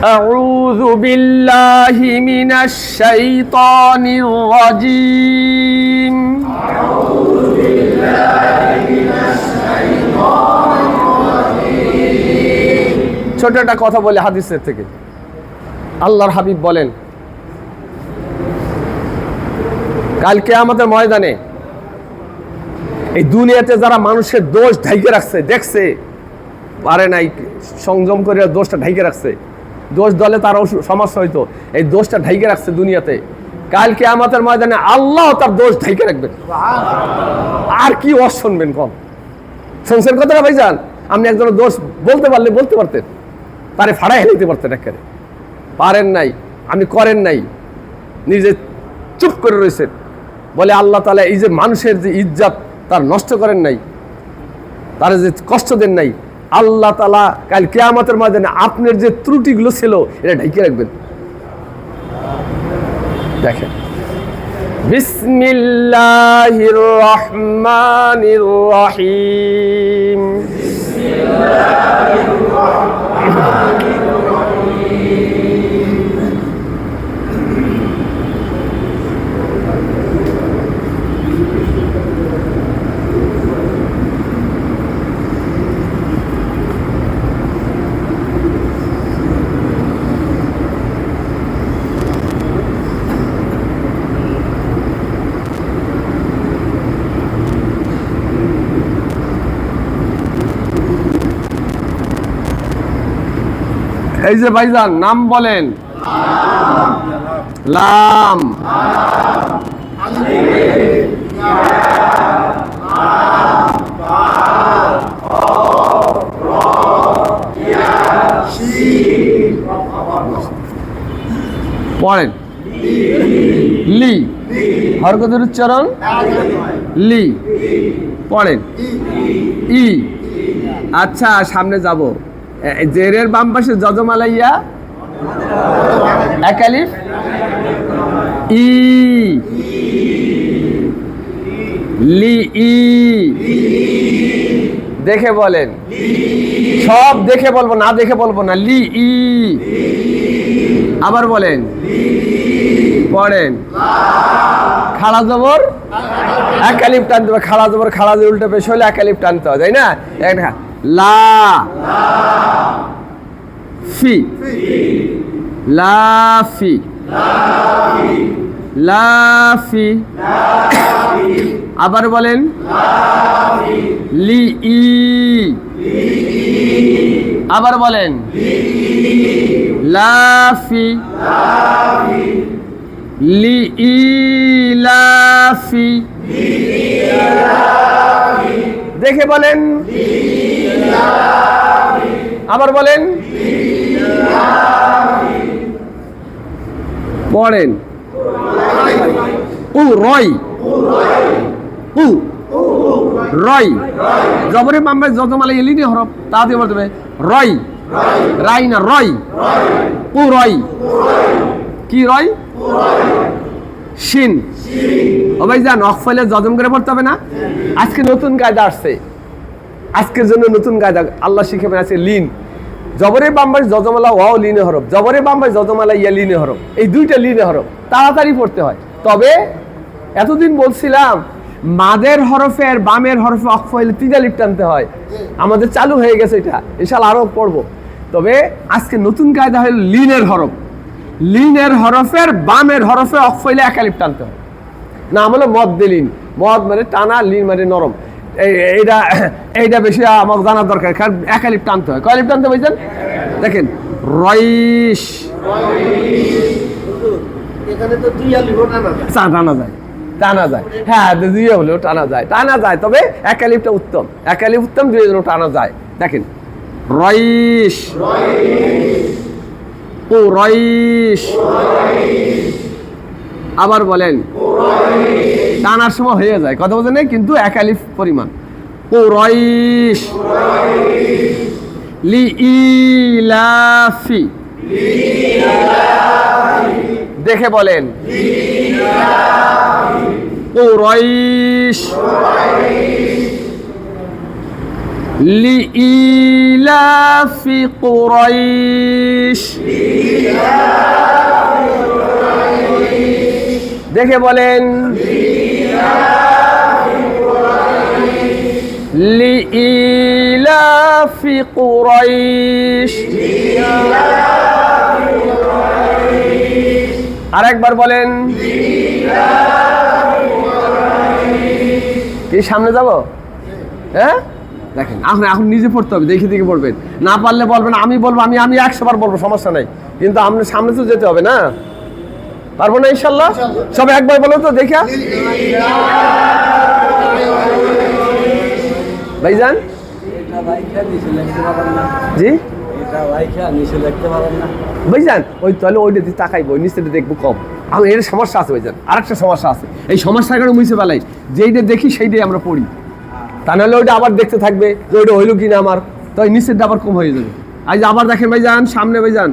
أعوذ بالله من الشيطان الرجيم أعوذ بالله من الشيطان الرجيم ছোট একটা কথা বলে হাদিসের থেকে আল্লাহর হাবিব বলেন কাল কিয়ামতের ময়দানে এই দুনিয়াতে যারা মানুষের দোষ ঢাইকে রাখছে দেখছে পারে নাই সংযম করে দোষটা ঢাইকে রাখছে দোষ দলে তারও সমস্যা হইতো এই দোষটা ঢাইকে রাখছে দুনিয়াতে কাল কিয়ামতের ময়দানে আল্লাহ তার দোষ ঢাইকে রাখবেন আর কি ওয়াজ শুনবেন কম শুনছেন কথাটা ভাইজান আপনি একজনের দোষ বলতে পারলে বলতে পারতেন তারে ফাড়াই হেলিতে পারতেন একেবারে পারেন নাই আপনি করেন নাই নিজে চুপ করে রয়েছেন বলে আল্লাহ তাআলা এই যে মানুষের যে ইজ্জত তার নষ্ট করেন নাই তার যে কষ্ট দেন নাই আল্লাহ তাআলা কাল কিয়ামতের ময়দানে আপনার যে ত্রুটিগুলো ছিল এটা ঢেকে রাখবেন দেখেন বিসমিল্লাহির রহমানির রহিম বিসমিল্লাহির রহমানির রহিম এই যে ভাইজান নাম বলেন লাম পড়েন লি হরকতের উচ্চারণ লি পড়েন ই আচ্ছা সামনে যাব জেরের বাম পাশে যজমালাইয়া এক আলিফ ই লি ই দেখে বলেন সব দেখে বলবো না দেখে বলবো না লি ই আবার বলেন পড়েন খাড়া জবর এক আলিফ টানতে হবে খাড়া জবর খাড়া জবর উল্টে পেশ হলে এক আলিফ টানতে হবে তাই না লা ফি লাফি লাফি আবার বলেন লি ই আবার বলেন লাফি লি ই লাফি দেখে বলেন আবার বলেন পড়েন উ রয় উ রয় জবরে বাম্বে যজমালা এলিনি হরফ তা দিয়ে বলতে হবে রয় রাই না রয় উ রয় কি রয় শিন ও ভাইজান অক্ফলে যজম করে পড়তে হবে না আজকে নতুন কায়দা আসছে আজকের জন্য নতুন কায়দা আল্লাহ শিখাবেন আছে লিন জবরে বাম্বাই যজমালা ওয়াও লিনে হরফ জবরে বাম্বাই যজমালা ইয়া লিনে হরফ এই দুইটা লিনে হরফ তাড়াতাড়ি পড়তে হয় তবে এতদিন বলছিলাম মাদের হরফে আর বামের হরফে অক্ফ হইলে তিন আলিফ টানতে হয় আমাদের চালু হয়ে গেছে এটা ইনশাআল্লাহ আরো পড়বো তবে আজকে নতুন কায়দা হলো লিনের হরফ লিনের হরফের বামের হরফে অক্ফ হইলে এক আলিফ টানতে হয় নাম হলো মদ দিলিন মদ মানে টানা লিন মানে নরম এইটা এইটা বেশি আমাকে জানার দরকার কারণ এক আলিফ টানতে হয় কয় আলিফ টানতে বুঝছেন দেখেন রইশ এখানে তো দুই আলিফ টানা যায় টানা যায় হ্যাঁ দুই হলেও টানা যায় তবে এক আলিফটা উত্তম এক আলিফ উত্তম দুই হলেও টানা যায় দেখেন রইশ ও রইশ আবার বলেন টানার সময় হয়ে যায় কথা বলতে নেই কিন্তু এক আলিফ পরিমাণ ও রইশ লি ইলাফি দেখে বলেন কুরাইশ লিইলাফি কুরাইশ কুরাইশ দেখে বলেন লিইলাফি কুরাইশ আরেকবার বলেন কি সামনে যাব হ্যাঁ দেখেন এখন নিজে পড়তে হবে দেখে দেখে পড়বেন না পারলে বলবেন আমি বলবো আমি 100 বার বলবো সমস্যা নাই কিন্তু আপনার সামনে তো যেতে হবে না পারবো না ইনশাআল্লাহ সবাই একবার বলো তো দেখা ভাইজান জি ভাইজান ওই তাহলে ওইটা দিয়ে তাকাইবো নিচে দেখবো কম আমি এর সমস্যা আছে ভাইজান আরেকটা সমস্যা আছে এই সমস্যার কারণে মুছে ফেলাই যেইটা দেখি সেইটাই আমরা পড়ি তা নাহলে ওইটা আবার দেখতে থাকবে যে ওইটা হইলো কিনা আমার তো ওই নিচেরটা আবার কম হয়ে যাবে আজ আবার দেখেন ভাইজান সামনে ভাইজান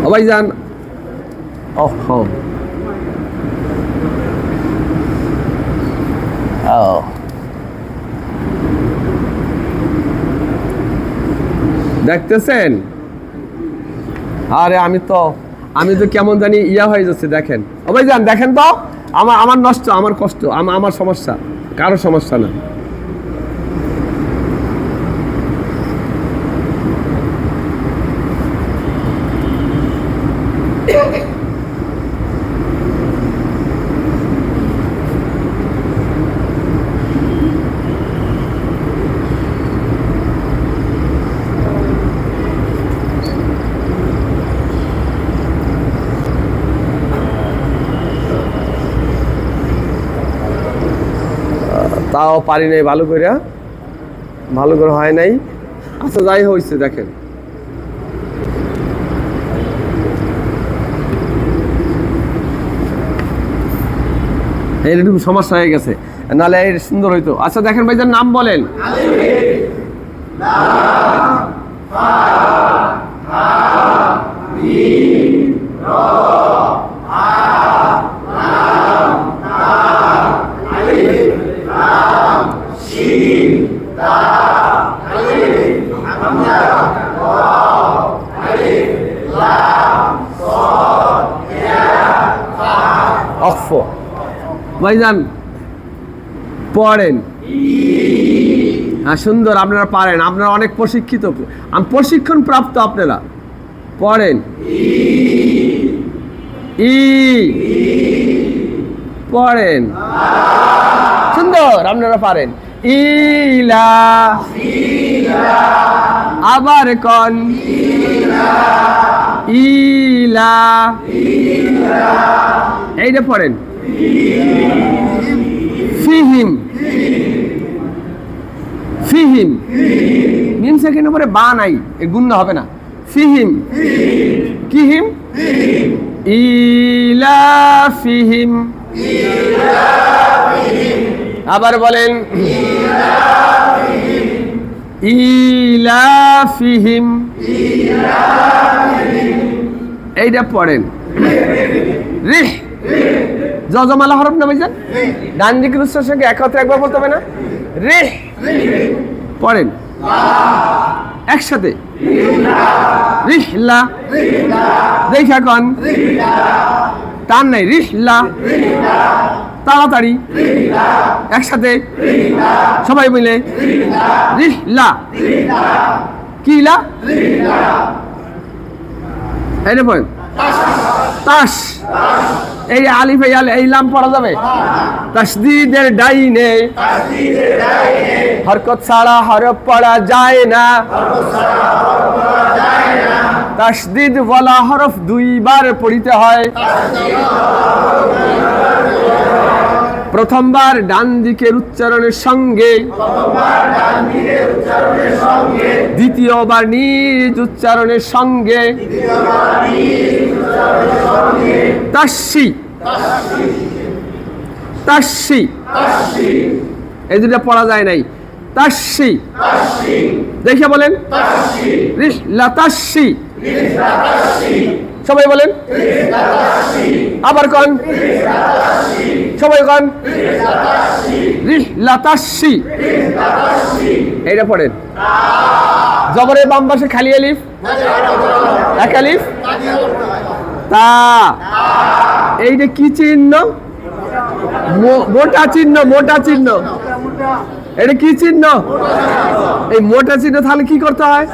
ও ভাইজান ওহো দেখতেছেন আরে আমি তো কেমন জানি ইয়া হয়ে যাচ্ছে দেখেন ও ভাইজান দেখেন তো আমার নষ্ট আমার কষ্ট আমার সমস্যা কারো সমস্যা না তাও পারি নাই ভালো করে হয় নাই আচ্ছা যাই হয়েছে দেখেন এইরকম সমস্যা হয়ে গেছে নাহলে এর সুন্দর হইতো আচ্ছা দেখেন ভাইজান নাম বলেন ভাইজান পড়েন হ্যাঁ সুন্দর আপনারা পারেন আপনারা অনেক প্রশিক্ষিত প্রশিক্ষণ প্রাপ্ত আপনারা পড়েন পড়েন সুন্দর আপনারা পারেন ইলা আবার কন ইলা এইটা পড়েন ফিহিম মিম সেকেন্ড উপরে বা নাই এ গুণ হবে না ফিহিম কিহিম ইলা ফিহিম আবার বলেন ইলা ফিহিম এইটা পড়েন রিহ জজমালা হরফ না ভাইজান ডান দিকের উচ্চারণের সঙ্গে একত্রে একবার বলতে হবে না রিহ পড়েন একসাথে রিহলা দেখা কন টান নাই রিহলা তাড়াতাড়ি একসাথে সবাই মিলে রিহলা কিলা এইটা পড়েন তাস এই আলিফ এই লাম পড়া যাবে তাসদীদের ডাইনে হরকত ছাড়া হরফ পড়া যায় না তাসদীদ ওয়ালা হরফ দুইবার পড়িতে হয় প্রথমবার ডান দিকের উচ্চারণের সঙ্গে দ্বিতীয়বার নিজ উচ্চারণের সঙ্গে তাসসি তাসসি এই দুটো পড়া যায় নাই তাসসি দেখে বলেন রিহলাতাসসি সবাই বলেন আবার কন সবাই কন রিহলাতাসসি এইটা পড়েন জবরের বাম পাশে খালি আলিফ, এক আলিফ, তা। এইটা কি চিহ্ন? মোটা চিহ্ন, মোটা চিহ্ন। এটা কি চিহ্ন? এই মোটা চিহ্ন তাহলে কি করতে হয়?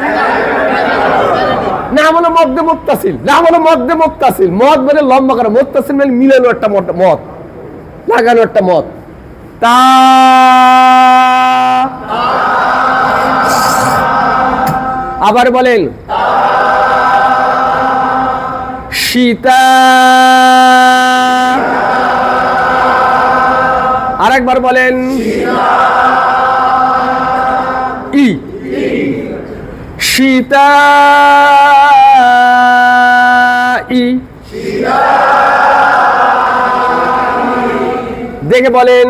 না বলো মধ্যে মুত্তাসিল, না বলো মধ্যে মুত্তাসিল। মদ মানে লম্বা করে, মুত্তাসিল মানে মিলানো একটা মদ, লাগানো একটা মদ। তা আবার বলেন সীতা, আরেকবার বলেন ই, সীতা ই। দেখে বলেন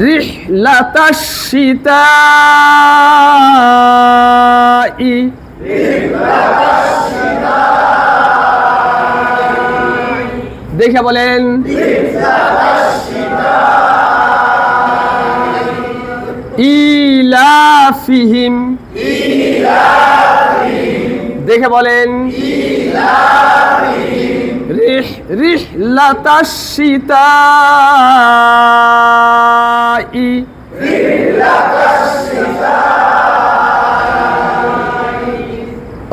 রিহলাতাশ শিতাই, দেখে বলেন ইলাফিহিম, দেখে বলেন রিহলাতাশ শিতাই।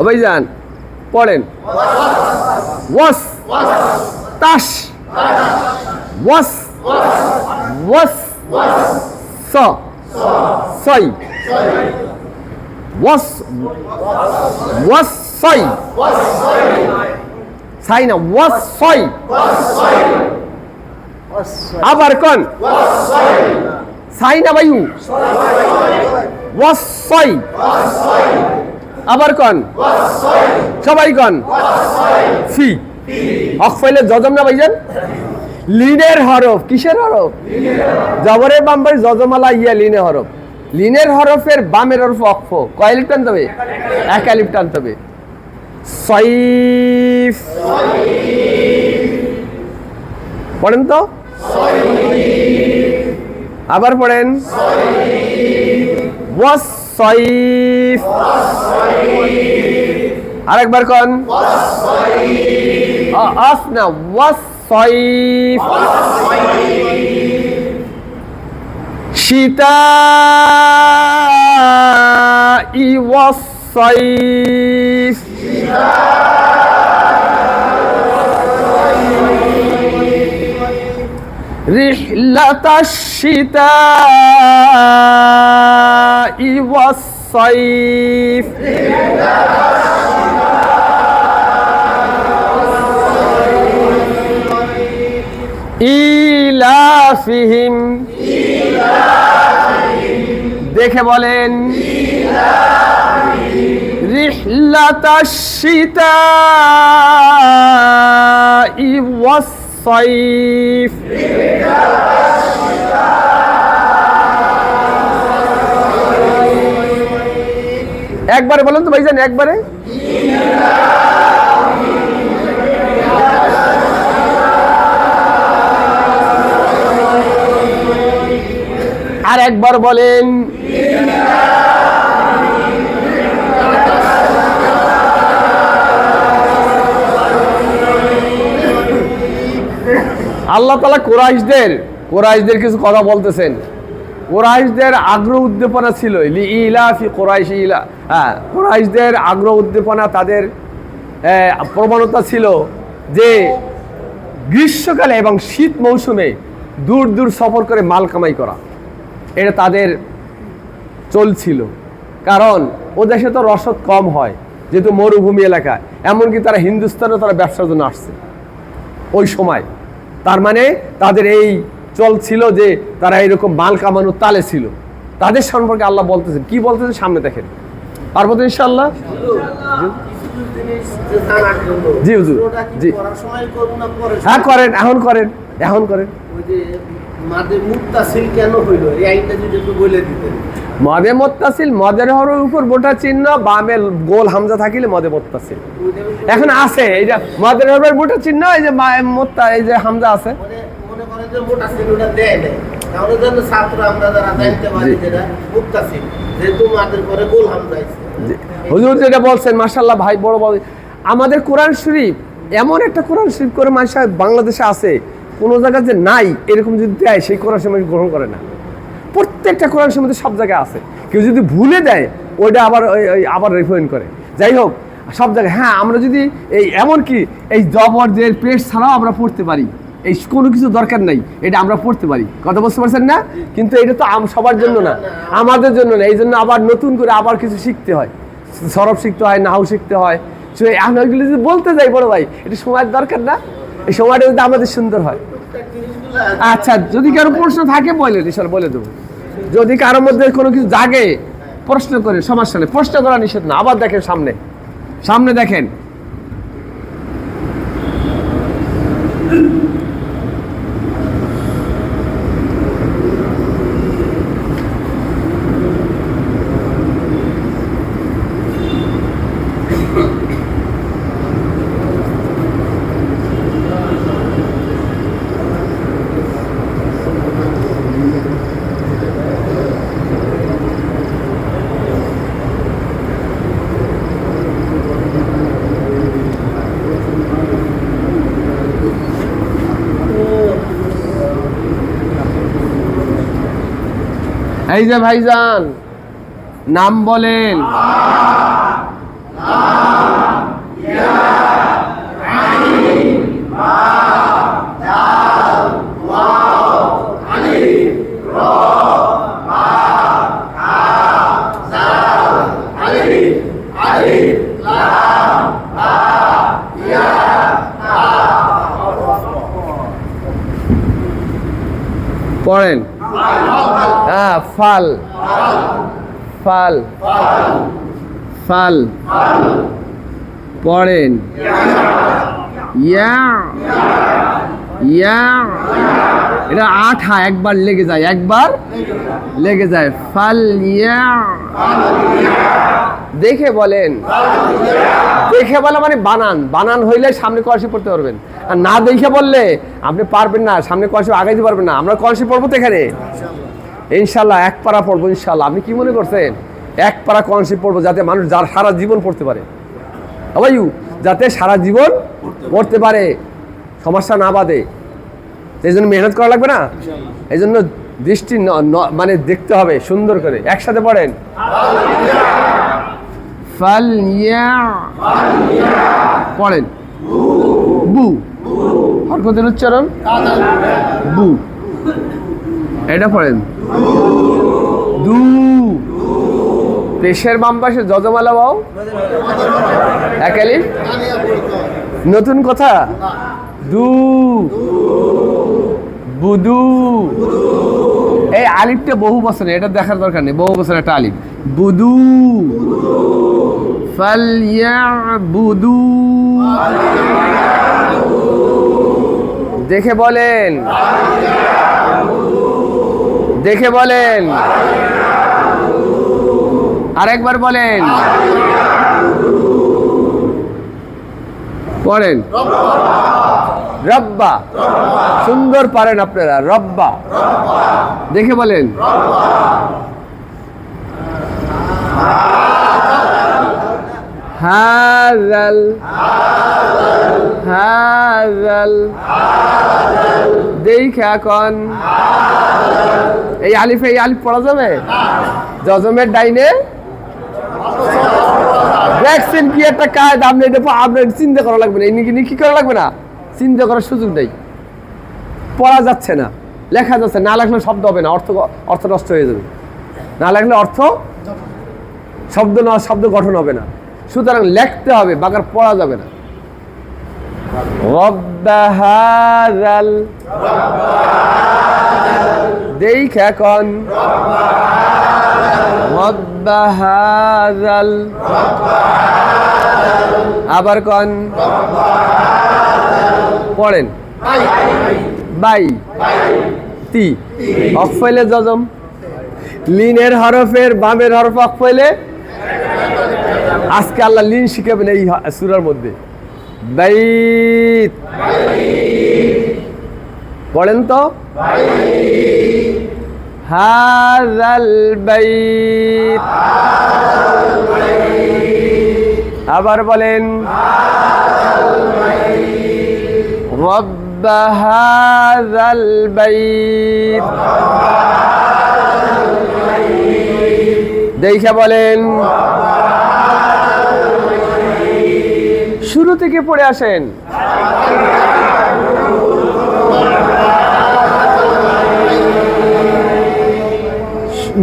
ভাইজান পড়েন ওয়াস তাশ, ওয়াস ওয়াস স সাই, ওয়াস ওয়াস সাই, সাই না ওয়াস সাই। আবার কোন সাই না বায়ু, ওয়াস সাই। আবার কোন সবাই কোন ফি। অকফাইলে জজম না ভাইজান? লিনের হরফ, কিসের হরফ? জবরের বাম পাশে জজমালা ইয়া লিনের হরফ। লিনের হরফের বামের হরফ অক্ফ, কয় আলিফ টানতে হবে? এক আলিফ টানতে হবে। সাইফ পড়েন তো, আবার পড়েন ওয়াস সাইফ। আরেকবার কোন আস না ওয়াস সাইফ। শিতাই ওয়াস সাইফ, রিহলাতাশ শিতাই ওয়াস সাইফ। ইলাফিহিম, দেখে বলেন রিহলাতাশ শিতাই ওয়াস সাইফ। একবারে বলেন তো ভাইজান, একবারে। আর একবার বলেন আল্লাহ তাআলা কোরাইশদের কিছু কথা বলতেছেন। কোরাইশদের আগ্রহ উদ্দীপনা ছিল ইলাফি কোরাইশ, কোরাইশদের আগ্রহ উদ্দীপনা, তাদের প্রবণতা ছিল যে গ্রীষ্মকালে এবং শীত মৌসুমে দূর দূর সফর করে মাল কামাই করা, এটা তাদের চলছিল। কারণ ও দেশে তো রসদ কম হয়, যেহেতু মরুভূমি এলাকা। এমনকি তারা হিন্দুস্তানে তারা ব্যবসার জন্য আসছে ওই সময়। তার মানে তাদের এই চল ছিল যে তারা এরকম মাল কামানোর তালে ছিল। তাদের সম্পর্কে আল্লাহ বলতেছেন, কি বলতেছেন সামনে দেখেন। পারবো তো ইনশাআল্লাহ? জি হুজুর, জি হ্যাঁ করেন, এখন করেন, এখন করেন। মাদে মুত্তাসিল কেন হইল এই আইনটা যদি একটু বলে দিতেন। মদে মুত্তাসিল, মদের হরফের উপর মোটা চিহ্ন, বামে গোল হামজা থাকিলে মদে মুত্তাসিল। এখন আছে এই যে মদের হরফের মোটা চিহ্ন, এই যে এই যে হামজা আছে, মনে করেন যে মোটা চিহ্নটা দেয় না, তাহলে যেন ছাত্র আমরা যারা জানতে পারি যেটা মুক্তাসিল যেহেতু মাদের পরে গোল হামজা আছে হুজুর যেটা বলছেন মাশাআল্লাহ ভাই বড় বড় আমাদের কোরআন শরীফ এমন একটা কোরআন শরীফ করে মানুষ বাংলাদেশে আছে কোনো জায়গায় যে নাই এরকম যদি দেয় সেই কোরআন শরীফ গ্রহণ করে না প্রত্যেকটা কোরআন শরীফ সব জায়গায় আছে কেউ যদি ভুলে দেয় ওইটা আবার রিফাইন করে যাই হোক সব জায়গায় হ্যাঁ আমরা যদি এই এমনকি এই জবরদের পেশ ছাড়াও আমরা পড়তে পারি এই কোনো কিছু দরকার নাই এটা আমরা পড়তে পারি কথা বুঝতে পারছেন না কিন্তু এটা তো সবার জন্য না আমাদের জন্য না এই জন্য আবার নতুন করে আবার কিছু শিখতে হয় সরব শিখতে হয় নাও শিখতে হয় আমি ওইগুলো যদি বলতে যাই বড় ভাই এটা সময়ের দরকার না এই সময়টা যদি আমাদের সুন্দর হয় আচ্ছা যদি কারো প্রশ্ন থাকে বলেন ঈশ্বর বলে দেবো যদি কারোর মধ্যে কোনো কিছু জাগে প্রশ্ন করে সমস্যা নেই প্রশ্ন করা নিষেধ না আবার দেখেন সামনে দেখেন এই যে ভাইজান নাম বলেন পড়েন ফাল ফাল ফাল পড়েন ইয়া ইয়া এটা আঠা একবার লেগে যায় ফাল ইয়া দেখে বলেন দেখে বলা মানে বানান হইলে সামনে কলসি পড়তে পারবেন আর না দেখে বললে আপনি পারবেন না সামনে কলসি আগাইতে পারবেন না আমরা কলসি পড়বো তো এখানে ইনশাল্লাহ এক পারা পড়বো ইনশাল্লাহ আপনি কি মনে করছেন এক পারা কলসি পড়বো যাতে মানুষ সারা জীবন পড়তে পারে যাতে সারা জীবন পড়তে পারে সমস্যা না বাদে এই জন্য মেহনত করা লাগবে না এই জন্য দৃষ্টি মানে দেখতে হবে সুন্দর করে একসাথে পড়েন পড়েন বু হরকতের উচ্চারণ বু এটা পড়েন দু পেশের বাম পাশে যজমালা বাও একালি নতুন কথা দু বুদু এই আলিফটা বহু বছর এটা দেখার দরকার নেই বহু বছর একটা আলিফ বুদু ফালইয়াবুদু দেখে বলেন আরেকবার বলেন পড়েন রব্বা সুন্দর পারেন আপনারা রব্বা দেখে বলেন হাযাল দেখা কন এই আলিফ পড়া যাবে জজমের ডাইনে দেখছেন কি একটা কায়দা আপনি এটা আপনার চিন্তা করা লাগবে না এই কি করা লাগবে না চিন্তা করার সুযোগ নেই পড়া যাচ্ছে না লেখা যাচ্ছে না লেখলে শব্দ হবে না অর্থ নষ্ট হয়ে যাবে না লেখলে শব্দ গঠন হবে না সুতরাং লিখতে হবে বাগার পড়া যাবে না রব্বাহাযাল দেখা কন রব্বাহাযাল আবার কন পড়েন বাই তি অফলে জজম লিনের হরফের বামের হরফ অফলে আজকে আল্লাহ লিন শিখাবেন এই সূরার মধ্যে বাইত পড়েন তো, হাযাল বাইত। আবার বলেন, রব্ব হাযাল বাইত। দেখে বলেন, শুরু থেকে পড়ে আসেন।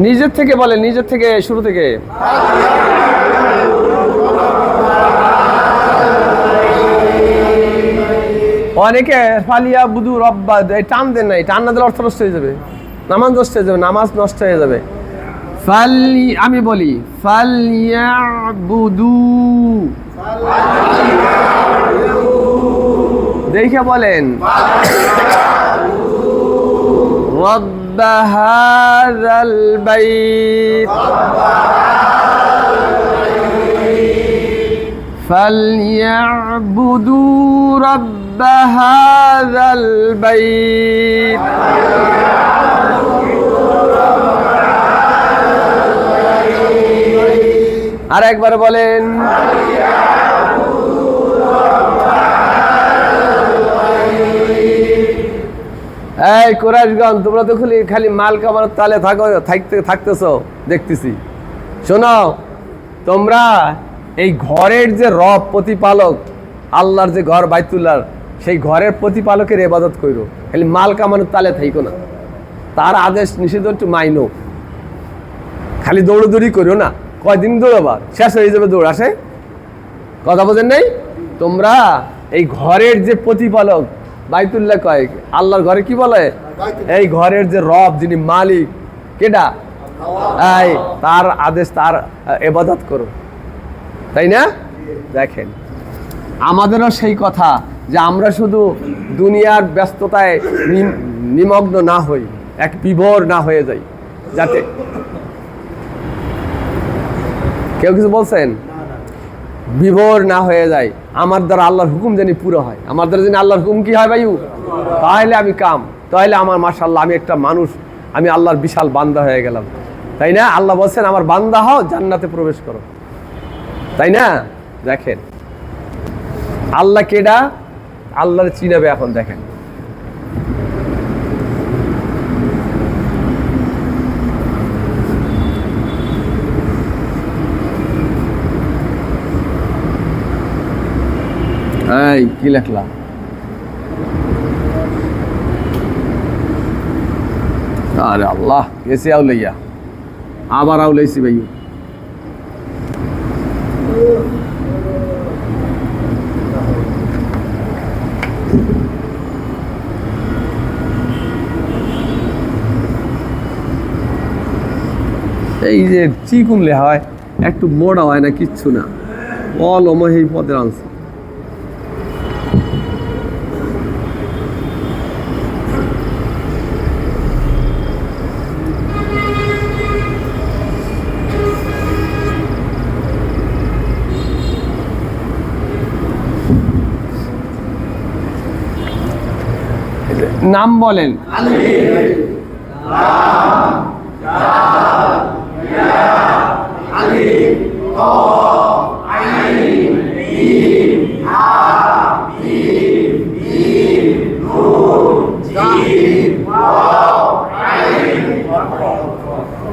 নিজের থেকে বলেন, নিজের থেকে, শুরু থেকে। অনেকে ফালিয়া বুধু রব্বা টান দেন নাই, টান না দিলে অর্থ নষ্ট হয়ে যাবে, নামাজ নষ্ট হয়ে যাবে, নামাজ নষ্ট হয়ে যাবে। আমি বলি ফালিয়াবুদু, দেখে বলেন, রব্ব হাযাল বাইত। ফালিয়াবুদু রব্ব হাযাল বাইত। আর একবার বলেন, এই কুরাইশগণ, তোমরা তো খালি মাল কামানোর তালে থাকতেছো দেখতেছি। শোনো, তোমরা এই ঘরের যে রব প্রতিপালক, আল্লাহর যে ঘর বাইতুল্লাহর, সেই ঘরের প্রতিপালকের ইবাদত করো, খালি মাল কামানোর তালে থাইকো না, তার আদেশ নিষেধ একটু মাইনো। খালি দৌড়দৌড়ি করো না, কয়দিন দৌড়াবা, শেষ হয়ে যাবে দৌড় আসে, কথা বোঝেন নাই? তোমরা এই ঘরের যে প্রতিপালক বাইতুল্লাহ কয়, আল্লাহর ঘরে কি বলে, এই ঘরের যে রব, যিনি মালিক, কেডা, এই তার আদেশ, তার ইবাদত করো, তাই না? দেখেন, আমাদেরও সেই কথা যে আমরা শুধু দুনিয়ার ব্যস্ততায় নিমগ্ন না হই, এক বিভোর না হয়ে যাই, যাতে কেউ কিছু বলছেন, বিভোর না হয়ে যায়। আমার দ্বারা আল্লাহর হুকুম যেন পুরো হয়, আমার দ্বারা যেন আল্লাহর হুকুম কি হয় ভাইউ, তাহলে আমি কাম, তাহলে আমার মাশাআল্লাহ, আমি একটা মানুষ, আমি আল্লাহর বিশাল বান্দা হয়ে গেলাম, তাই না? আল্লাহ বলছেন আমার বান্দা হও, জান্নাতে প্রবেশ করো, তাই না? দেখেন আল্লাহ কেডা, আল্লাহর চিনাবে এখন। দেখেন এই কি লেখলা, আরে আল্লাহ, গেছে আউলাইয়া, আবার আউলাইছি ভাই। এই যে চিকুনলে হয়, একটু মোড়া হয় না, কিচ্ছু না, অলমহি পদের আনছে। নাম বলেন,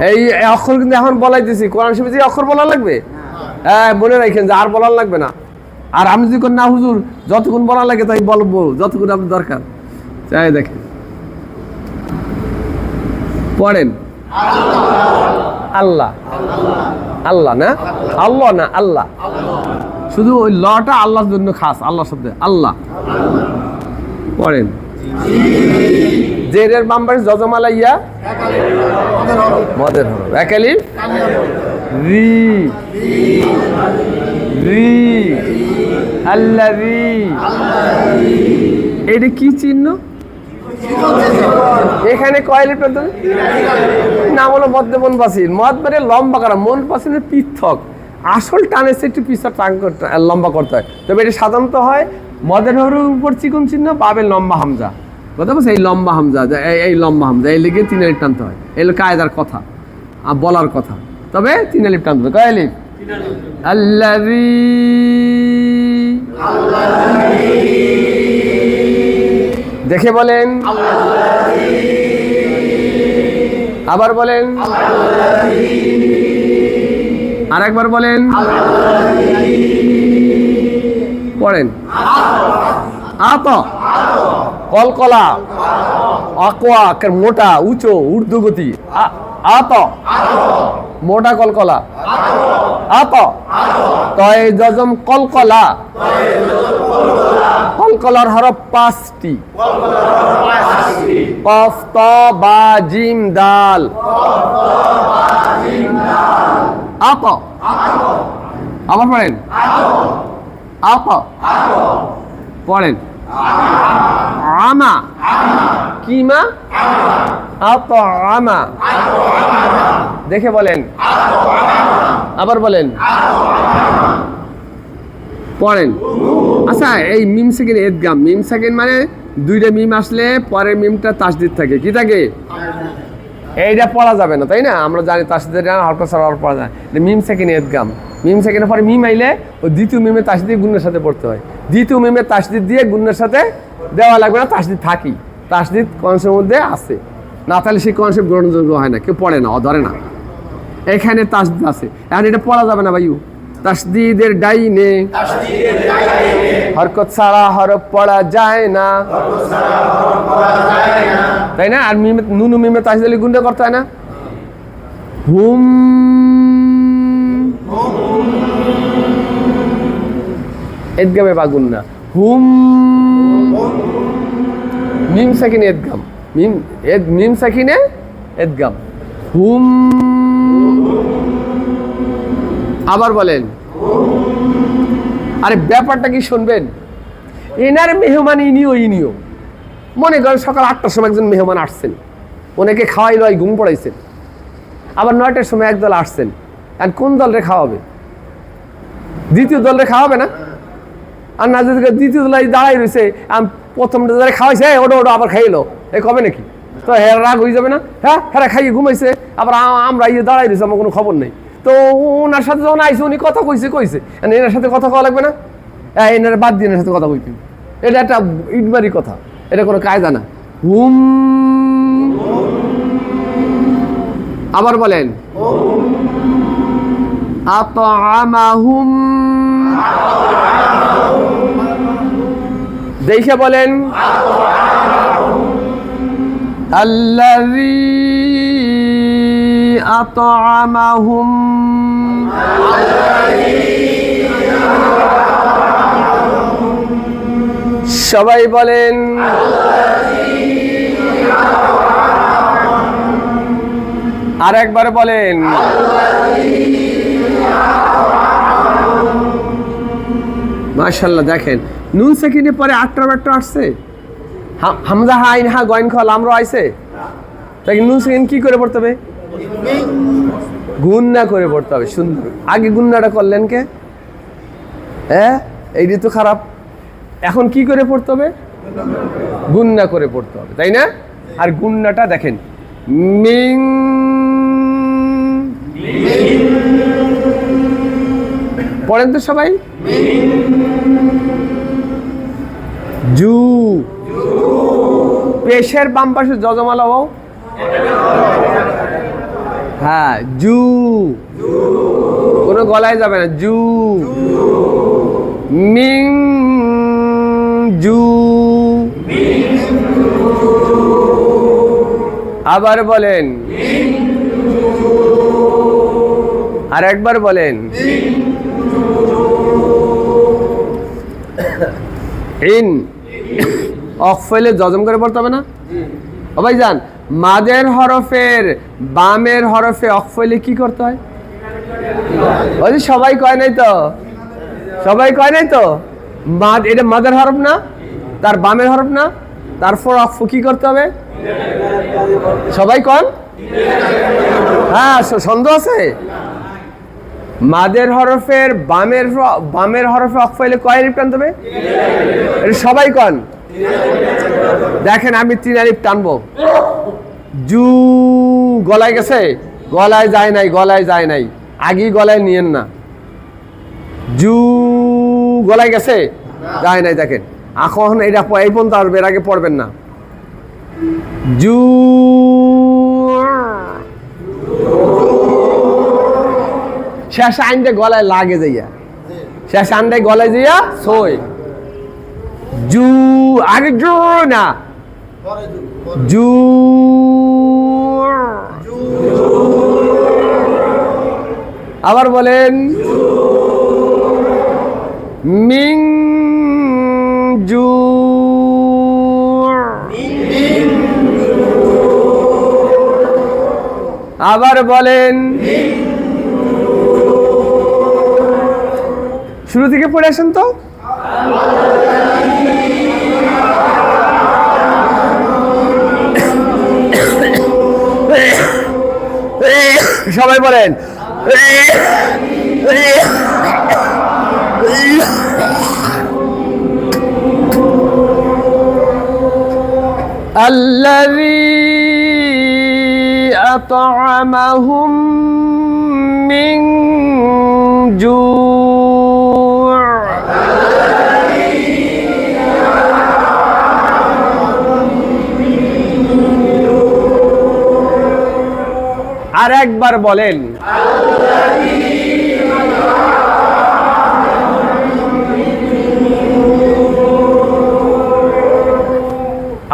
এই অক্ষর কিন্তু এখন বলাই দিছি, কোরআন শরীফে অক্ষর বলা লাগবে, হ্যাঁ মনে রাখেন যে আর বলার লাগবে না। আর আমি যদি না হুজুর যতক্ষণ বলা লাগে তাই বলবো, যতক্ষণ আপনার দরকার। চাই দেখেন, পড়েন আল্লাহ, আল্লাহ না আল্লাহ, না আল্লাহ, শুধু ওই লটা আল্লাহর জন্য খাস, আল্লাহ শব্দে আল্লাহ। পড়েন, জেরের বাম্বার যজমালা ইয়া মদের হরফ, এক আলিফ রি, রি আল্লাযী, এটা কি চিহ্ন? এখানে কয় আলিফ নাম হলো মধ্যে মন বাসির, মদ মানে লম্বা করা, মন বাসিনের পৃথক, আসল টানে একটু পিছর টান লম্বা করতে হয়। তবে এটা সাধারণত হয় মদের হরফের উপর চিকন চিহ্ন, পাবে লম্বা হামজা, কথা বলছে এই লম্বা হামজা, এই লম্বা হামজা এই লিখে 3 আলিফ টানতে হয়, এই কায়দার কথা বলার কথা, তবে 3 আলিফ টানতে হবে। কয় আলিফ? আল্লাযী, দেখে বলেন, আবার বলেন, আরেকবার বলেন, পড়েন। আত, কলকলা, আকওয়া, মোটা, উঁচু, ঊর্ধ্বগতি। আত, মোটা কলকলা। আত, তয় জজম কলকলা। কলকলার হরফ 5টি। কফ, ত, বা, জিম, দাল। আত, আবার পড়েন। আত, পড়েন। আমা, কি মা? আত আমা, দেখে বলেন, আবার বলেন, পড়েন। আচ্ছা, এই মিম সেকেন্ড এদগাম, মিম সেকেন্ড মানে 2টা মিম আসলে পরের মিমটা তাসদিদ থাকে, কি থাকে? এইটা পড়া যাবে না, তাই না? আমরা জানি তাসদিদের হরফ ছাড়া আর পড়া যায়। মিম সেকেন্ড এদগাম, মিম সেকেন্ডের পরে মিম আইলে ওই দ্বিতীয় মিমে তাসদিদ গুণের সাথে পড়তে হয়। দ্বিতীয় মিমে তাসদিদ দিয়ে গুণের সাথে দেওয়া লাগবে না, তাসদিদ থাকি। তাসদিদ কনসেপ্টের মধ্যে আছে, না তাহলে সেই কনসেপ্ট গ্রহণযোগ্য হয় না, কেউ পড়ে না, ধরে না। এখানে তাসদিদ আছে, এখন এটা পড়া যাবে না ভাইউ। তাসদিদের ডাইনে হরকত ছাড়া হরফ পড়া যায় না, তাই না? আর মিমে, নুনু মিমে তাসদিদের গুণটা করতে হয় না। হুম, এদগামে বা গুন্না। হুম, মিম সাকিনে এদগাম, মিম সাকিনে এদগাম। হুম, আবার বলেন। আরে ব্যাপারটা কি শুনবেন? এনার মেহমান ইনিও মনে করেন সকাল 8টার সময় একজন মেহমান আসছেন, ওনাকে খাওয়াইলো, ঘুম পড়াইছেন। আবার 9টার সময় একদল আসছেন, আর কোন দলরে খাওয়াবে? দ্বিতীয় দলরে খাওয়াবে না? আর না যদি দ্বিতীয় দল দাঁড়াই রয়েছে, প্রথমটা যারা খাওয়াইছে ওটা আবার খাইলো, এ কবে নাকি? তো হ্যাঁ রাগ হয়ে যাবে না? হ্যাঁ, হ্যাঁ খাইয়ে ঘুমাইছে, আবার আমরা দাঁড়াই রয়েছে, আমার কোনো খবর নেই। তো ওনার সাথে যখন আইসে, উনি কথা কইছে, এনার সাথে কথা কওয়া লাগবে না? হ্যাঁ, এনার বাদ দিয়ে এনার সাথে কথা কইতে, এটা একটা ইটবারি কথা, এটা কোনো কায়দা না। হুম, আবার বলেন। আতআমাহুম, দেখে বলেন। আল্লাযী আতআমাহুম, সবাই বলেন। আর একবার বলেন। মাশাআল্লাহ, দেখেন নুন সাকিনের পরে 8টা ব্যাটটা আসছে, হামজা হা আইন হা গয়েন খল আমরো আইছে। তাই নুন সাকিন কি করে পড়তে হবে? গুন্না করে পড়তে হবে। সুন্দর, আগে গুন্নাটা করলেন কে? হ্যাঁ, এইটি তো খারাপ। এখন কি করে পড়তে হবে? গুন্না করে পড়তে হবে, তাই না? আর গুন্নাটা দেখেন, মিং, পড়েন তো সবাই। জু, পেশের বাম পাশে যজমালা হও। হ্যাঁ, জু, কোনো গলায় যাবে না। জু, মিং, জু, আবার বলেন, আর একবার বলেন। ইন, অফলে জজম করে পড়তে হবে না? ও ভাইজান, মাদের হরফের বামের হরফে অফলে কি করতে হয়? ওই সবাই কয় নাই তো, সবাই কয় নাই তো। মাদ, এটা মাদের হরফ না, তার বামের হরফ না, তারপর অফ কি করতে হবে? সবাই কন। হ্যাঁ, সন্দেহ আছে? মাদের হরফের বামের হরফে অফ পাইলে কয় আলিফ টানতে হবে? এটা সবাই কন। দেখেন আমি 3 আলিফ টানবো, জু গলায় গেছে, গলায় যায় নাই, গলায় যায় নাই, আগেই গলায় নিয়েন না। জু গলায় গেছে, যায় নাই। দেখেন এখন এটা এই পর্যন্ত আসবে, এর আগে পড়বেন না। জু শেষ আইনটা গলায় লাগে যাইয়া, শেষ আইনটাই গলায় যাইয়া সই। জু আগে জু না, জু আবার বলেন মিং জু, আবার বলেন, শুরু থেকে পড়ে আসেন তো। সবাই বলেন الذي أطعمهم من جوع আর একবার বলেন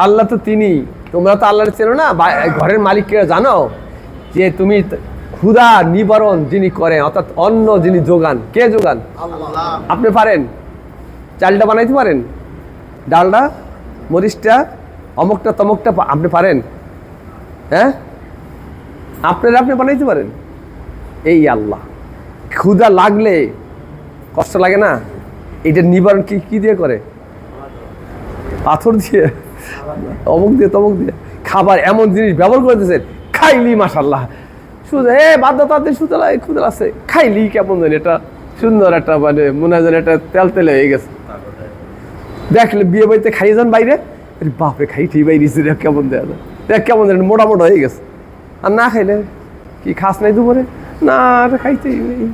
আল্লাহ তো তিনি, তোমরা তো আল্লাহর চেনো না, ঘরের মালিককে জানো যে তুমি ক্ষুধা নিবারণ যিনি করেন, অর্থাৎ অন্ন যিনি যোগান, কে যোগান? আপনি পারেন চালটা বানাইতে পারেন, ডালটা, মরিচটা, অমুকটা তমুকটা আপনি পারেন? হ্যাঁ, আপনি বানাইতে পারেন। এই আল্লাহ, ক্ষুধা লাগলে কষ্ট লাগে না, এটা নিবারণ কি দিয়ে করে? পাথর দিয়ে, অমুক দিয়ে তমুক দিয়ে খাবার এমন জিনিস ব্যবহার করতেছেন, খাইলি মাশাল্লাহ শুধু বাধ্যতাতে সুতরাং ক্ষুধা আছে, খাইলি কেমন জানি এটা সুন্দর একটা মানে মনে হয় যেন একটা তেল তেলে হয়ে গেছে। দেখলে বিয়ে বাড়িতে খাইয়ে যান বাইরে, বাপরে খাইতেই বাইরে কেমন দেওয়া যায়, দেখ কেমন যেন মোটা মোটা হয়ে গেছে। আর না খাইলে কি খাস নাই দুপুরে? না খাইতেই নেই,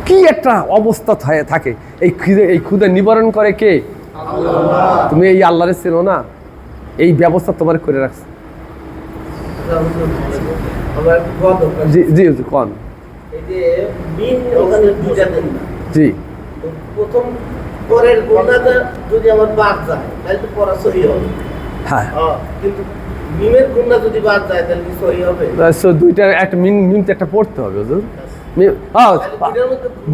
কি একটা অবস্থা থাকে। এই ক্ষুধা নিবারণ করে কে? তুমি এই আল্লাহরে চেনো না, এই ব্যবস্থা তোমার করে রাখছে। জি জি কোন জি প্রথম পরের গুণাটা যদি আমার বাদ যায় তাহলে তো পড়া সহি হবে। হ্যাঁ, কিন্তু মিমের গুণা যদি বাদ যায় তাহলে কি সহি হবে? দুইটা একটা মিম তো একটা পড়তে হবে হুজুর।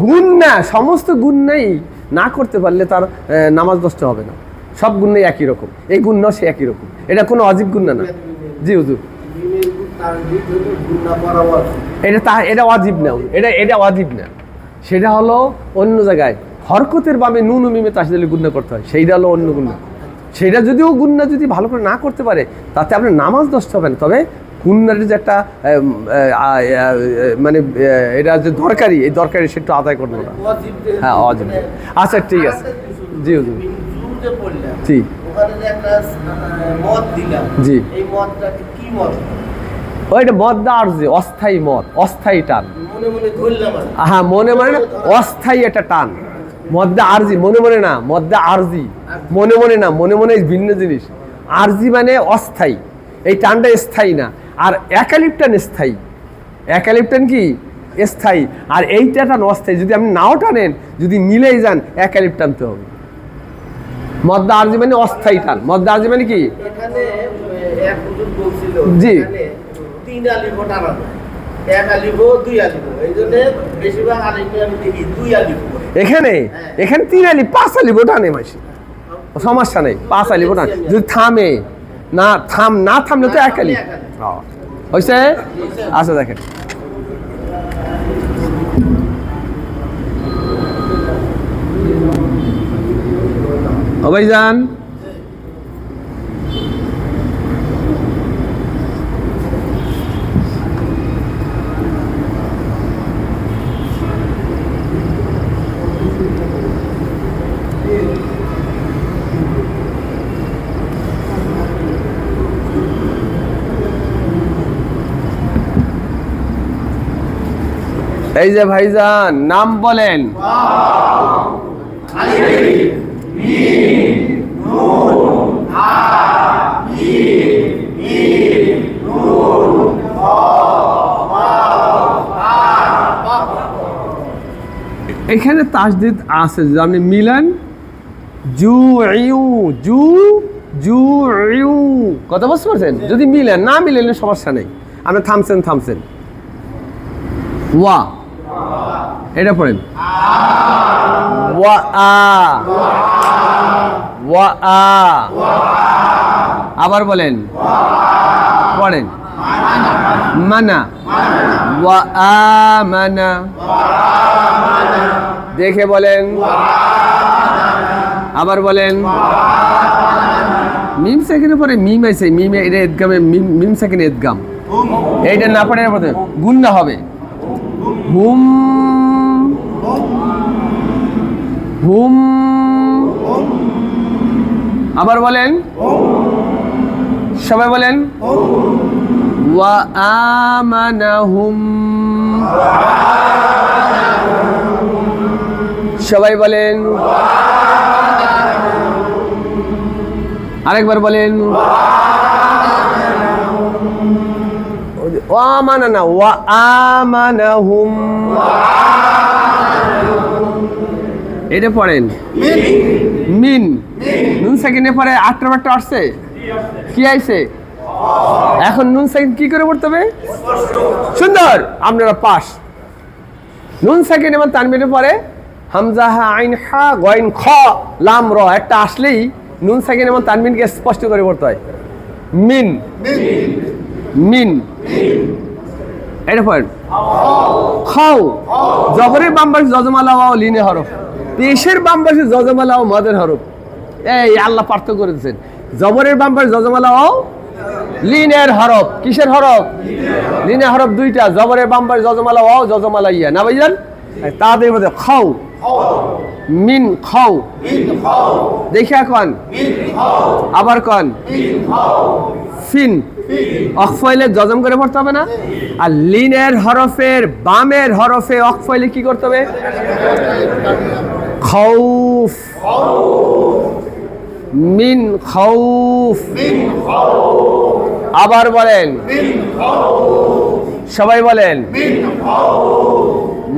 গুণ না, সমস্ত গুণ নেই, না করতে পারলে তার নামাজ নষ্ট হবে না। সব গুণ নেই একই রকম, এই গুণ না সে একই রকম, এটা কোনো অজীব গুণ না। জি হুজুর, এটা অজীব না, এটা অজীব না, সেটা হলো অন্য জায়গায় হরকতের বামে নুন মিমে তাসদিলে গুণনা করতে হয়, সেইটা হলো অন্য গুণনা। সেটা যদিও গুণনা যদি ভালো করে না করতে পারে তাতে আপনার নামাজ নষ্ট হবে না, তবে গুণনার যে একটা মানে এটা যে দরকারি, এই দরকারি সেটা আদায় করবো না। হ্যাঁ অজীব। আচ্ছা ঠিক আছে। জি হুজুর, জি জি, ওইটা মদ্দা আর যে অস্থায়ী মদ, অস্থায়ী টান। হ্যাঁ মনে মনে না, অস্থায়ী একটা টান। মদ্দা আরজি, মনে মনে না, মদ্দা আরজি, মনে মনে না, মনে মনে ভিন্ন জিনিস। আরজি মানে অস্থায়ী, এই টানটা স্থায়ী না। আর একালিপ্টান স্থায়ী, একালিপ্টান কি স্থায়ী, আর এইটা টান অস্থায়ী। যদি আপনি নাও টানেন, যদি মিলেই যান একালিপ টানতে হবে। মদ্দা আরজি মানে অস্থায়ী টান। মদ্দা আরজি মানে কি? জি এখানে 3 আলিফ 5 আলিফ টানে মাসি, সমস্যা নেই, 5 আলিফ টান। যদি থামে না, না থামলে তো 1 আলিফ হয়েছে। আচ্ছা দেখেন, ও ভাইজান এই যে ভাইজান নাম বলেন। এখানে তাসদিদ আছে, যদি আপনি মিলান জু ইউ জু জু ইউ, কথা বুঝতে পারছেন? যদি মিলেন, না মিলেন সমস্যা নেই, আপনি থামছেন। ওয়া, এটা পড়েন ওয়া আ, ওয়া আ। আবার বলেন, পড়েন মানা, ওয়া আ মানা। দেখে বলেন, আবার বলেন। মিম সেকেন্ডের পরে মিম আছে, মিমে এটা এদগামে, মিম সেকেন্ডে এদগাম, এইটা না পড়ে গুন্না হবে। হুম হুম। আবার বলেন, সবাই বলেন ওয়া আমানাহুম। সবাই বলেন, আরেকবার বলেন ওয়া আমানা, ওয়া আমানাহুম। এটা পড়েন মিন, নুন সেকেন্ডে পরে আটটা বারটা আসছে, কি আইছে? এখন নুন সেকেন্ড কি করে পড়তে হবে? সুন্দর, আপনারা পাস। নুন সেকেন্ড এবং তানবিনের পরে হামজা হা আইন হা গইন খ লাম র একটা আসলেই নুন সেকেন্ড এবং তানবিনকে স্পষ্ট করে পড়তে হয়। মিন মিন, এটা পড়েন খাও। জবরের বাম পাশে যজমালা ওয়াও লিনে হরফ, পেশের বাম পাশে যজমালা ও মদের হরফ। এই আল্লাহ পার্থক্য করে দিয়েছেন, জবরের বাম পাশে যজমালা ও লিনের হরফ। কিসের হরফ? লিনের হরফ দুইটা, জবরের বাম পাশে যজমালা ও যজমালা ইয়া, না ভাইজান? তাদের মধ্যে খাও, মিন খাও। দেখে কন, আবার কন ফিন। অকফাইলে জজম করে পড়তে হবে না? আর লিনের হরফের বামের হরফে অকফাইলে কি করতে হবে? খাউফ, মিন খাউফ। আবার বলেন, সবাই বলেন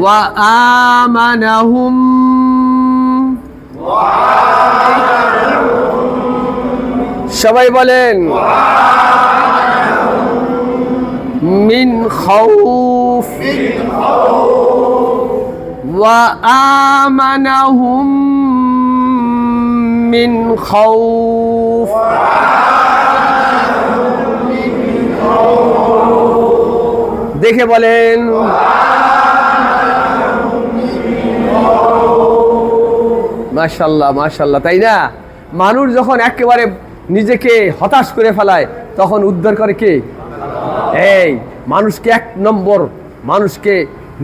ওয়া আমানাহুম। সবাই বলেন মিন খাউফ, ওয়া আমানাহুম মিন খাউফ। দেখে বলেন মাশাআল্লাহ মাশাআল্লাহ। তাই না? মানুষ যখন একেবারে নিজেকে হতাশ করে ফেলায় তখন উদ্ধার করে কে? এই মানুষকে এক নম্বর, মানুষকে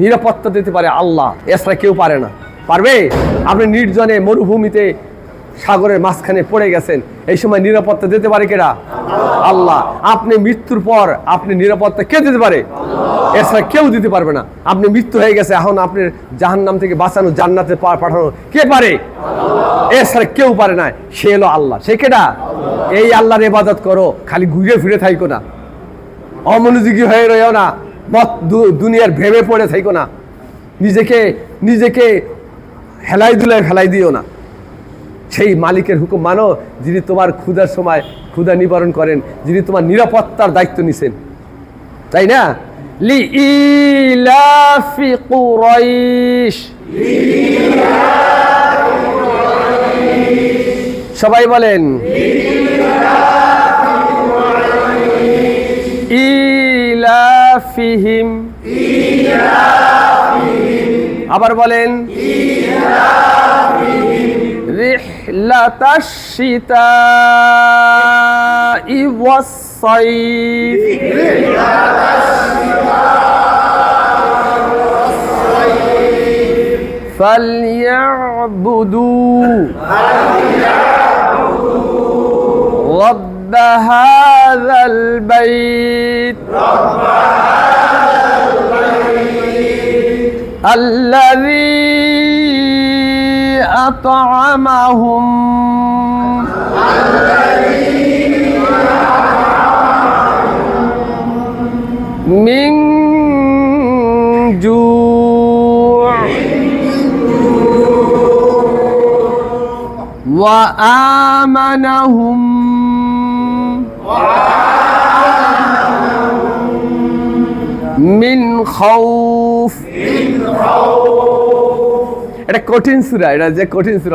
নিরাপত্তা দিতে পারে আল্লাহ, এছাড়া কেউ পারে না। পারবে? আপনি নির্জনে মরুভূমিতে সাগরের মাঝখানে পড়ে গেছেন, এই সময় নিরাপত্তা দিতে পারে কেডা? আল্লাহ। আপনি মৃত্যুর পর আপনি নিরাপত্তা কে দিতে পারে? এছাড়া কেউ দিতে পারবে না। আপনি মৃত্যু হয়ে গেছে, এখন আপনার জাহান্নাম থেকে বাঁচানো, জান্নাতে পাঠানো কে পারে? এছাড়া কেউ পারে না, সে হলো আল্লাহ। সে কেডা? এই আল্লাহর ইবাদত করো, খালি ঘুরে ফিরে থাইকো না, অমনোযোগী হয়ে রয়েও না, দুনিয়ার ভেবে পড়ে থাইকো না, নিজেকে হেলাই দুলায় ফেলাই দিও না। সেই মালিকের হুকুম মানো, যিনি তোমার ক্ষুধার সময় ক্ষুধা নিবারণ করেন, যিনি তোমার নিরাপত্তার দায়িত্ব নিছেন। তাই না? লিইলাফি কুরাইশ। সবাই বলেন ইলাফিহিম। আবার বলেন রিহলাতাশ শিতাই ওয়াস সাইফ। فليعبدوا رب هذا البيت الذي أطعمهم من جوع وآمنهم من خوف এটা কঠিন সূরা, এটা যে কঠিন সূরা